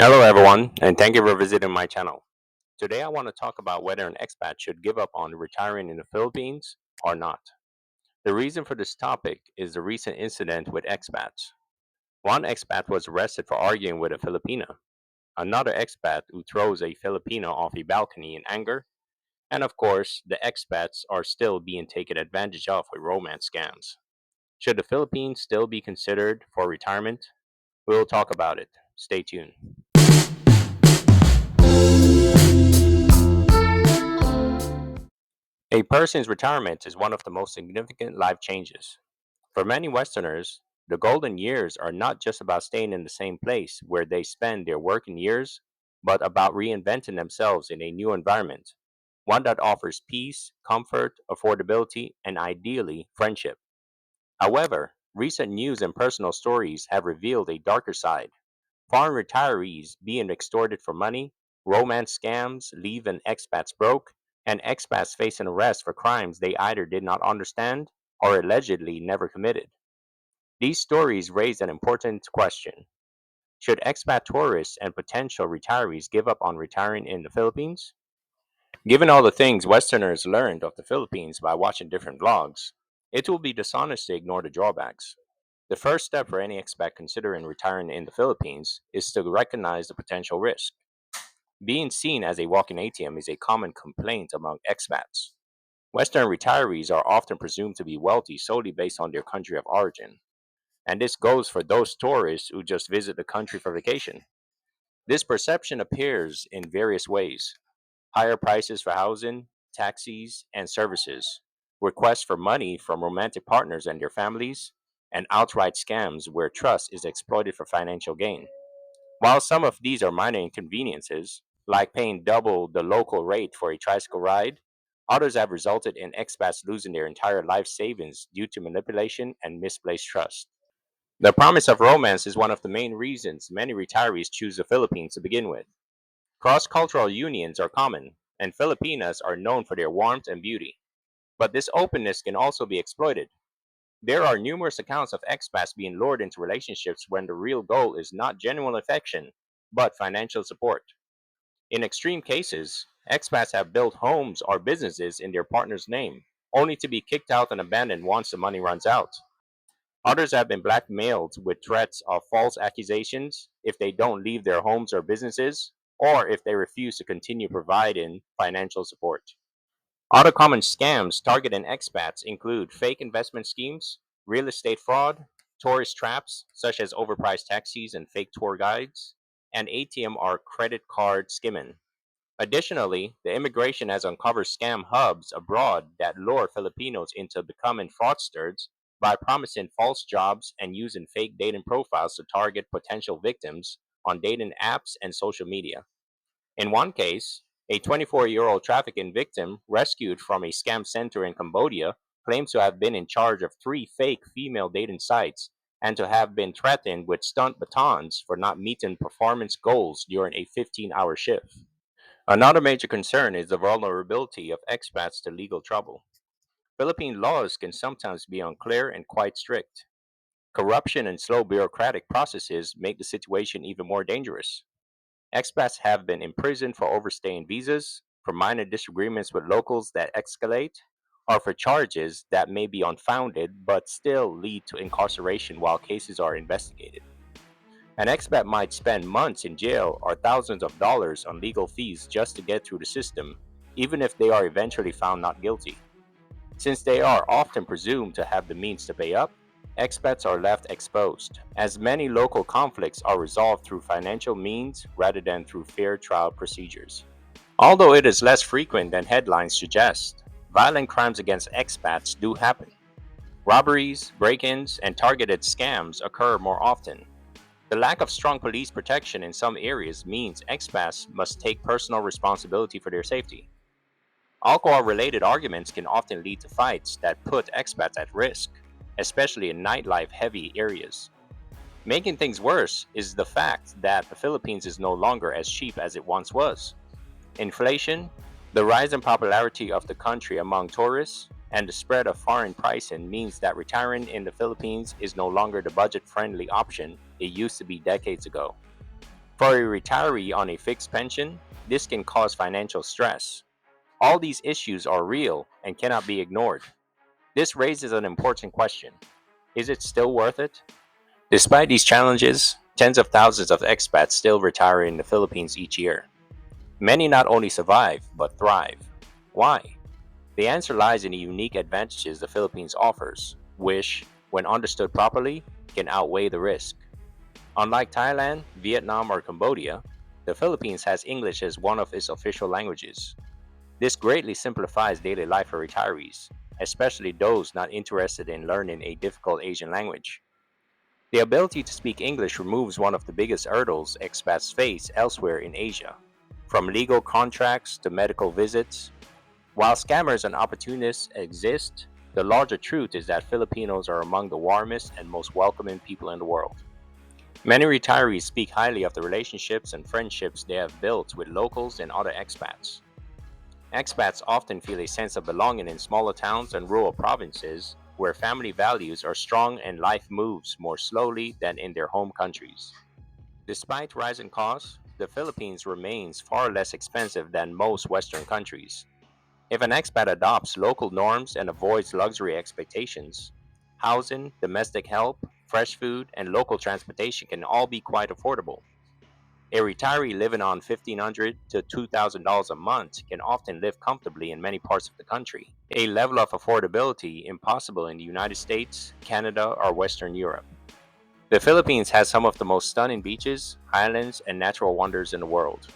Hello, everyone, and thank you for visiting my channel. Today, I want to talk about whether an expat should give up on retiring in the Philippines or not. The reason for this topic is the recent incident with expats. One expat was arrested for arguing with a Filipina, another expat who throws a Filipino off a balcony in anger, and of course, the expats are still being taken advantage of with romance scams. Should the Philippines still be considered for retirement? We'll talk about it. Stay tuned. A person's retirement is one of the most significant life changes. For many Westerners, the golden years are not just about staying in the same place where they spend their working years, but about reinventing themselves in a new environment, one that offers peace, comfort, affordability, and ideally, friendship. However, recent news and personal stories have revealed a darker side. Foreign retirees being extorted for money, romance scams leaving expats broke, and expats facing arrest for crimes they either did not understand or allegedly never committed. These stories raise an important question. Should expat tourists and potential retirees give up on retiring in the Philippines? Given all the things Westerners learned of the Philippines by watching different vlogs, it will be dishonest to ignore the drawbacks. The first step for any expat considering retiring in the Philippines is to recognize the potential risk. Being seen as a walking ATM is a common complaint among expats. Western retirees are often presumed to be wealthy solely based on their country of origin, and this goes for those tourists who just visit the country for vacation. This perception appears in various ways: higher prices for housing, taxis, and services, requests for money from romantic partners and their families, and outright scams where trust is exploited for financial gain. While some of these are minor inconveniences, like paying double the local rate for a tricycle ride, others have resulted in expats losing their entire life savings due to manipulation and misplaced trust. The promise of romance is one of the main reasons many retirees choose the Philippines to begin with. Cross cultural unions are common, and Filipinas are known for their warmth and beauty. But this openness can also be exploited. There are numerous accounts of expats being lured into relationships when the real goal is not genuine affection, but financial support. In extreme cases, expats have built homes or businesses in their partner's name, only to be kicked out and abandoned once the money runs out. Others have been blackmailed with threats of false accusations if they don't leave their homes or businesses, or if they refuse to continue providing financial support. Other common scams targeting expats include fake investment schemes, real estate fraud, tourist traps such as overpriced taxis and fake tour guides, and ATM or credit card skimming. Additionally, the immigration has uncovered scam hubs abroad that lure Filipinos into becoming fraudsters by promising false jobs and using fake dating profiles to target potential victims on dating apps and social media. In one case, a 24-year-old trafficking victim rescued from a scam center in Cambodia claims to have been in charge of three fake female dating sites and to have been threatened with stunt batons for not meeting performance goals during a 15-hour shift. Another major concern is the vulnerability of expats to legal trouble. Philippine laws can sometimes be unclear and quite strict. Corruption and slow bureaucratic processes make the situation even more dangerous. Expats have been imprisoned for overstaying visas, for minor disagreements with locals that escalate, or for charges that may be unfounded but still lead to incarceration while cases are investigated. An expat might spend months in jail or thousands of dollars on legal fees just to get through the system, even if they are eventually found not guilty. Since they are often presumed to have the means to pay up, expats are left exposed, as many local conflicts are resolved through financial means rather than through fair trial procedures. Although it is less frequent than headlines suggest, violent crimes against expats do happen. Robberies, break ins, and targeted scams occur more often. The lack of strong police protection in some areas means expats must take personal responsibility for their safety. Alcohol related arguments can often lead to fights that put expats at risk, especially in nightlife heavy areas. Making things worse is the fact that the Philippines is no longer as cheap as it once was. Inflation, the rise in popularity of the country among tourists, and the spread of foreign pricing means that retiring in the Philippines is no longer the budget friendly option it used to be decades ago. For a retiree on a fixed pension, this can cause financial stress. All these issues are real and cannot be ignored. This raises an important question. Is it still worth it? Despite these challenges, tens of thousands of expats still retire in the Philippines each year. Many not only survive, but thrive. Why? The answer lies in the unique advantages the Philippines offers, which, when understood properly, can outweigh the risk. Unlike Thailand, Vietnam, or Cambodia, the Philippines has English as one of its official languages. This greatly simplifies daily life for retirees, especially those not interested in learning a difficult Asian language. The ability to speak English removes one of the biggest hurdles expats face elsewhere in Asia, from legal contracts to medical visits. While scammers and opportunists exist, the larger truth is that Filipinos are among the warmest and most welcoming people in the world. Many retirees speak highly of the relationships and friendships they have built with locals and other expats. Expats often feel a sense of belonging in smaller towns and rural provinces where family values are strong and life moves more slowly than in their home countries. Despite rising costs, the Philippines remains far less expensive than most Western countries. If an expat adopts local norms and avoids luxury expectations, housing, domestic help, fresh food, and local transportation can all be quite affordable. A retiree living on $1,500 to $2,000 a month can often live comfortably in many parts of the country, a level of affordability impossible in the United States, Canada, or Western Europe. The Philippines has some of the most stunning beaches, highlands, and natural wonders in the world.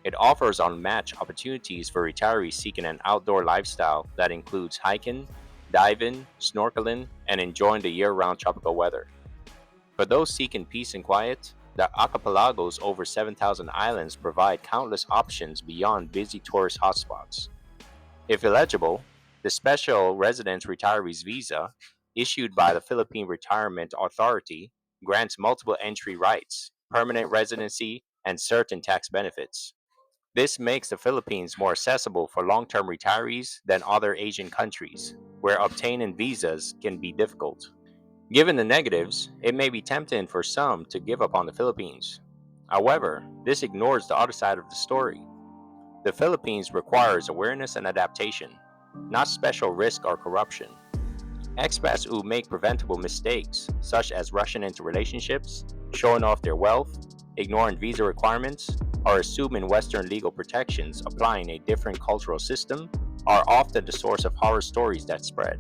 It offers unmatched opportunities for retirees seeking an outdoor lifestyle that includes hiking, diving, snorkeling, and enjoying the year round tropical weather. For those seeking peace and quiet, the archipelago's over 7,000 islands provide countless options beyond busy tourist hotspots. If eligible, the Special Residence Retirees Visa, issued by the Philippine Retirement Authority, grants multiple entry rights, permanent residency, and certain tax benefits. This makes the Philippines more accessible for long term retirees than other Asian countries, where obtaining visas can be difficult. Given the negatives, it may be tempting for some to give up on the Philippines. However, this ignores the other side of the story. The Philippines requires awareness and adaptation, not special risk or corruption. Expats who make preventable mistakes, such as rushing into relationships, showing off their wealth, ignoring visa requirements, or assuming Western legal protections applying a different cultural system, are often the source of horror stories that spread.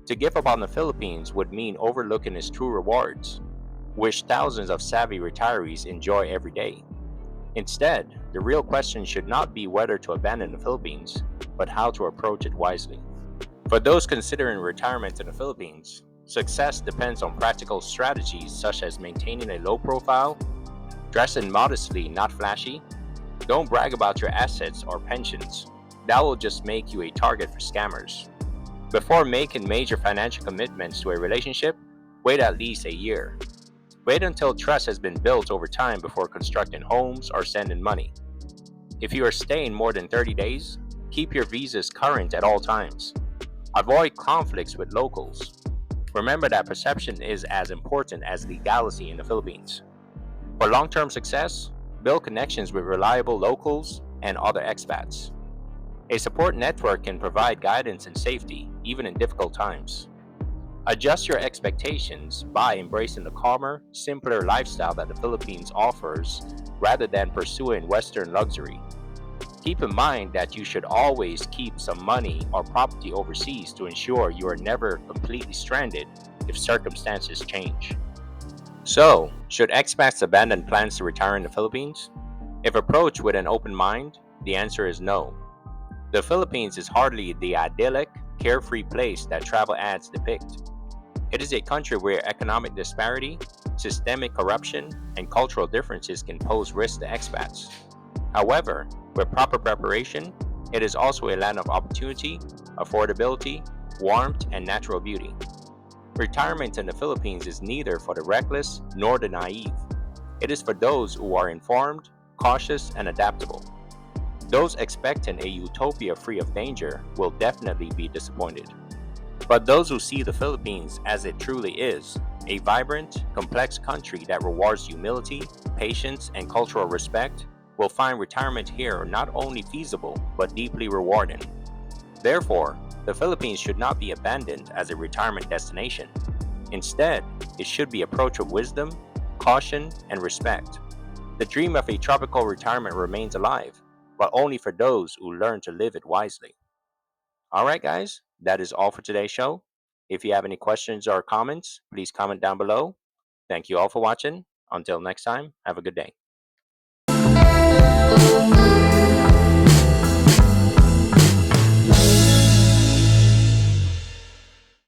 To give up on the Philippines would mean overlooking its true rewards, which thousands of savvy retirees enjoy every day. Instead, the real question should not be whether to abandon the Philippines, but how to approach it wisely. For those considering retirement in the Philippines, success depends on practical strategies such as maintaining a low profile, dressing modestly, not flashy. Don't brag about your assets or pensions. That will just make you a target for scammers. Before making major financial commitments to a relationship, wait at least a year. Wait until trust has been built over time before constructing homes or sending money. If you are staying more than 30 days, keep your visas current at all times. Avoid conflicts with locals. Remember that perception is as important as legality in the Philippines. For long term success, build connections with reliable locals and other expats. A support network can provide guidance and safety, even in difficult times. Adjust your expectations by embracing the calmer, simpler lifestyle that the Philippines offers rather than pursuing Western luxury. Keep in mind that you should always keep some money or property overseas to ensure you are never completely stranded if circumstances change. So, should expats abandon plans to retire in the Philippines? If approached with an open mind, the answer is no. The Philippines is hardly the idyllic, carefree place that travel ads depict. It is a country where economic disparity, systemic corruption, and cultural differences can pose risks to expats. However, with proper preparation, it is also a land of opportunity, affordability, warmth, and natural beauty. Retirement in the Philippines is neither for the reckless nor the naive. It is for those who are informed, cautious, and adaptable. Those expecting a utopia free of danger will definitely be disappointed. But those who see the Philippines as it truly is, A vibrant, complex country that rewards humility, patience, and cultural respect will find retirement here not only feasible but deeply rewarding. Therefore, the Philippines should not be abandoned as a retirement destination. Instead, it should be approached with wisdom, caution, and respect. The dream of a tropical retirement remains alive, but only for those who learn to live it wisely. All right, guys, that is all for today's show. If you have any questions or comments, please comment down below. Thank you all for watching. Until next time, have a good day.